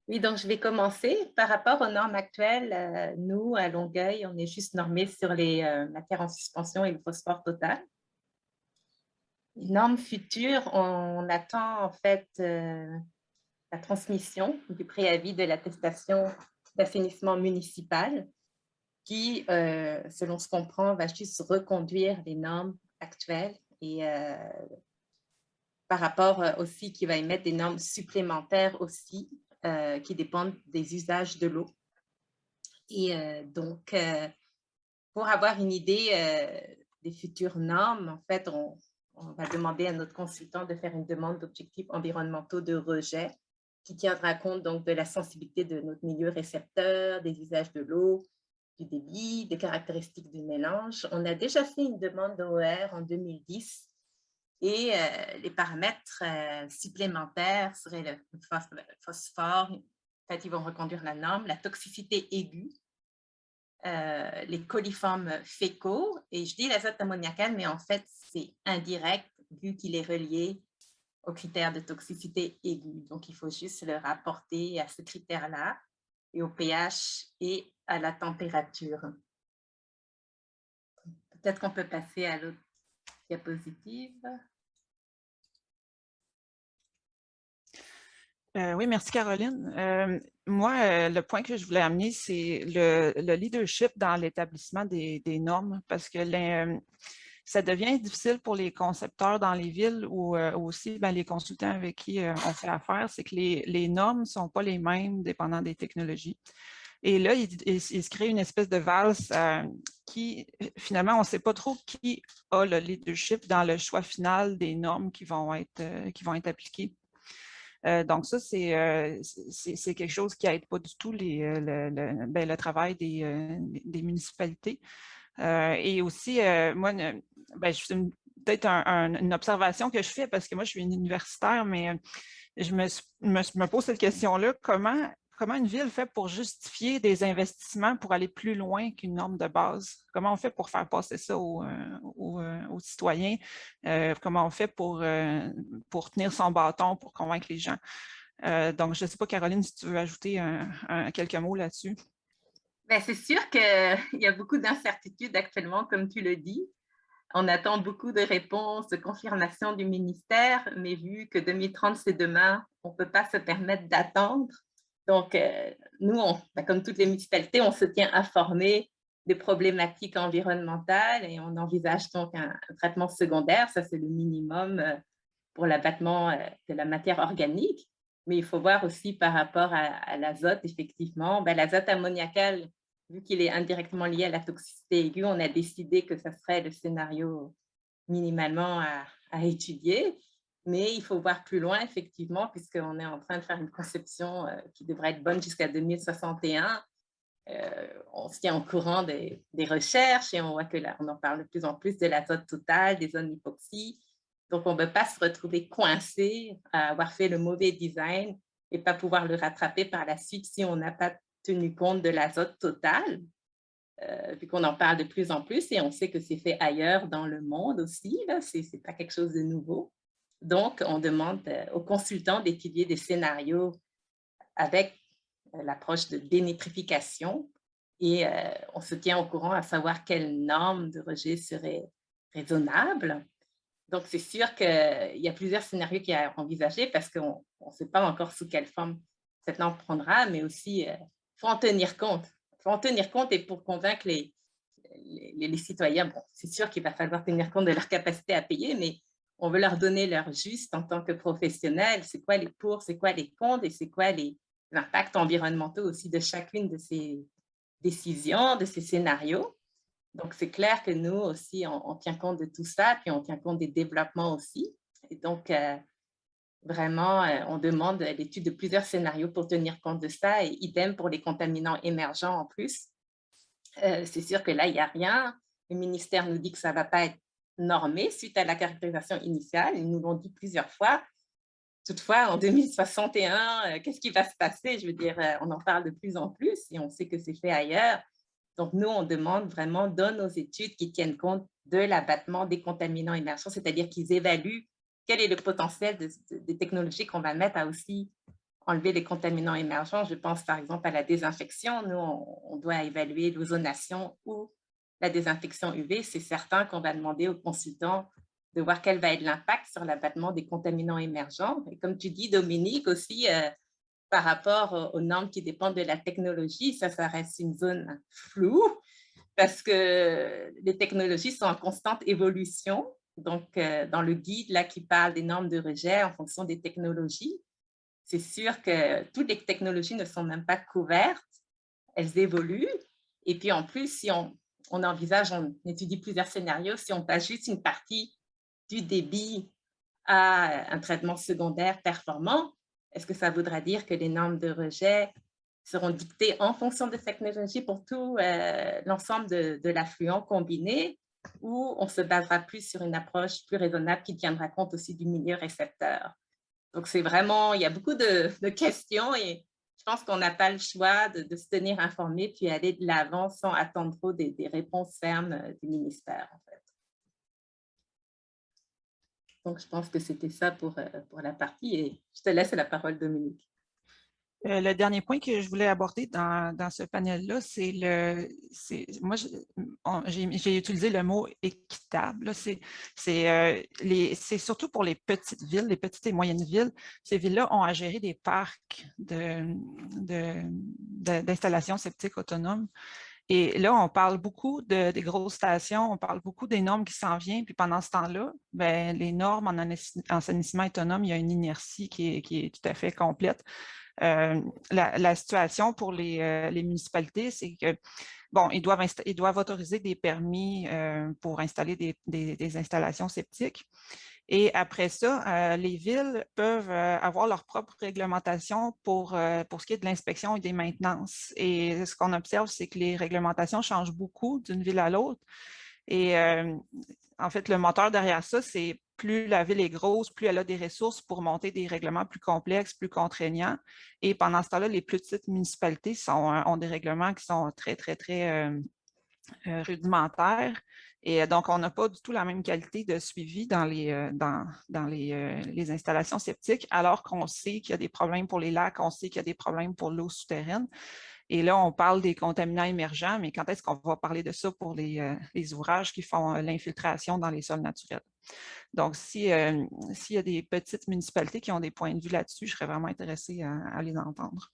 Oui, donc je vais commencer. Par rapport aux normes actuelles, nous, à Longueuil, on est juste normés sur les matières en suspension et le phosphore total. Les normes futures, on attend en fait la transmission du préavis de l'attestation d'assainissement municipal qui, selon ce qu'on comprend, va juste reconduire les normes actuelles et par rapport aussi qui va émettre des normes supplémentaires aussi qui dépendent des usages de l'eau. Et pour avoir une idée des futures normes, en fait, on va demander à notre consultant de faire une demande d'objectifs environnementaux de rejet qui tiendra compte donc de la sensibilité de notre milieu récepteur, des usages de l'eau, du débit, des caractéristiques du mélange. On a déjà fait une demande d'OER en 2010 et les paramètres supplémentaires seraient le phosphore, en fait, ils vont reconduire la norme, la toxicité aiguë, les coliformes fécaux, et je dis l'azote ammoniacal, mais en fait, c'est indirect vu qu'il est relié aux critères de toxicité aiguë. Donc, il faut juste le rapporter à ce critère-là et au pH et à la température. Peut-être qu'on peut passer à l'autre diapositive. Oui, merci Caroline. Moi, le point que je voulais amener, c'est le leadership dans l'établissement des normes, parce que ça devient difficile pour les concepteurs dans les villes ou aussi les consultants avec qui on fait affaire, c'est que les normes ne sont pas les mêmes dépendant des technologies. Et là, il se crée une espèce de valse qui, finalement, on ne sait pas trop qui a le leadership dans le choix final des normes qui vont être appliquées. Donc ça, c'est quelque chose qui n'aide pas du tout le travail des municipalités. Et aussi, moi, peut-être une observation que je fais, parce que moi, je suis une universitaire, mais je me pose cette question-là, comment une ville fait pour justifier des investissements pour aller plus loin qu'une norme de base? Comment on fait pour faire passer ça aux citoyens? Comment on fait pour tenir son bâton, pour convaincre les gens? Donc, je ne sais pas, Caroline, si tu veux ajouter quelques mots là-dessus. Ben, c'est sûr qu'il y a beaucoup d'incertitudes actuellement, comme tu le dis. On attend beaucoup de réponses, de confirmations du ministère, mais vu que 2030, c'est demain, on ne peut pas se permettre d'attendre. Donc, nous, comme toutes les municipalités, on se tient informé des problématiques environnementales et on envisage donc un traitement secondaire. Ça, c'est le minimum pour l'abattement de la matière organique. Mais il faut voir aussi par rapport à l'azote, effectivement. Ben, l'azote ammoniacal, vu qu'il est indirectement lié à la toxicité aiguë, on a décidé que ça serait le scénario minimalement à étudier. Mais il faut voir plus loin, effectivement, puisqu'on est en train de faire une conception qui devrait être bonne jusqu'à 2061. On se tient au courant des recherches et on voit que là, on en parle de plus en plus de l'azote total, des zones hypoxie. Donc, on ne peut pas se retrouver coincé à avoir fait le mauvais design et pas pouvoir le rattraper par la suite si on n'a pas tenu compte de l'azote total, vu qu'on en parle de plus en plus et on sait que c'est fait ailleurs dans le monde aussi, ce n'est pas quelque chose de nouveau. Donc, on demande aux consultants d'étudier des scénarios avec l'approche de dénitrification et on se tient au courant à savoir quelle norme de rejet serait raisonnable. Donc, c'est sûr qu'il y a plusieurs scénarios qui à envisager parce qu'on ne sait pas encore sous quelle forme cette norme prendra, mais aussi, il faut en tenir compte. Il faut en tenir compte et pour convaincre les citoyens, bon, c'est sûr qu'il va falloir tenir compte de leur capacité à payer, mais on veut leur donner leur juste en tant que professionnels. C'est quoi les pour, c'est quoi les contre et c'est quoi les impacts environnementaux aussi de chacune de ces décisions, de ces scénarios. Donc, c'est clair que nous aussi, on tient compte de tout ça, puis on tient compte des développements aussi. Et donc, vraiment, on demande l'étude de plusieurs scénarios pour tenir compte de ça, et idem pour les contaminants émergents en plus. C'est sûr que là, il n'y a rien. Le ministère nous dit que ça ne va pas être normé suite à la caractérisation initiale. Ils nous l'ont dit plusieurs fois. Toutefois, en 2061, qu'est-ce qui va se passer? Je veux dire, on en parle de plus en plus et on sait que c'est fait ailleurs. Donc, nous, on demande vraiment dans nos études qui tiennent compte de l'abattement des contaminants émergents, c'est-à-dire qu'ils évaluent quel est le potentiel des technologies qu'on va mettre à aussi enlever les contaminants émergents. Je pense par exemple à la désinfection. Nous, on doit évaluer l'ozonation ou la désinfection UV. C'est certain qu'on va demander aux consultants de voir quel va être l'impact sur l'abattement des contaminants émergents. Et comme tu dis, Dominique, aussi, par rapport aux normes qui dépendent de la technologie, ça reste une zone floue parce que les technologies sont en constante évolution. Donc, dans le guide là, qui parle des normes de rejet en fonction des technologies, c'est sûr que toutes les technologies ne sont même pas couvertes, elles évoluent. Et puis en plus, si on envisage, on étudie plusieurs scénarios, si on passe juste une partie du débit à un traitement secondaire performant, est-ce que ça voudra dire que les normes de rejet seront dictées en fonction de cette technologie pour tout l'ensemble de l'affluent combiné, ou on se basera plus sur une approche plus raisonnable qui tiendra compte aussi du milieu récepteur? Donc, c'est vraiment, il y a beaucoup de questions et je pense qu'on n'a pas le choix de se tenir informé puis aller de l'avant sans attendre trop des réponses fermes du ministère, en fait. Donc, je pense que c'était ça pour la partie et je te laisse la parole, Dominique. Le dernier point que je voulais aborder dans ce panel-là, moi, j'ai utilisé le mot équitable. C'est surtout pour les petites villes, les petites et moyennes villes. Ces villes-là ont à gérer des parcs d'installations septiques autonomes. Et là, on parle beaucoup des grosses stations, on parle beaucoup des normes qui s'en viennent. Puis pendant ce temps-là, ben, les normes en assainissement autonome, il y a une inertie qui est tout à fait complète. La situation pour les municipalités, c'est que, bon, ils doivent autoriser des permis pour installer des installations septiques. Et après ça, les villes peuvent avoir leur propre réglementation pour ce qui est de l'inspection et des maintenances. Et ce qu'on observe, c'est que les réglementations changent beaucoup d'une ville à l'autre. Et en fait, le moteur derrière ça, c'est plus la ville est grosse, plus elle a des ressources pour monter des règlements plus complexes, plus contraignants. Et pendant ce temps-là, les plus petites municipalités ont des règlements qui sont très, très, très rudimentaires. Et donc, on n'a pas du tout la même qualité de suivi dans les installations septiques, alors qu'on sait qu'il y a des problèmes pour les lacs, on sait qu'il y a des problèmes pour l'eau souterraine. Et là, on parle des contaminants émergents, mais quand est-ce qu'on va parler de ça pour les ouvrages qui font l'infiltration dans les sols naturels? Donc, s'il y a des petites municipalités qui ont des points de vue là-dessus, je serais vraiment intéressée à les entendre.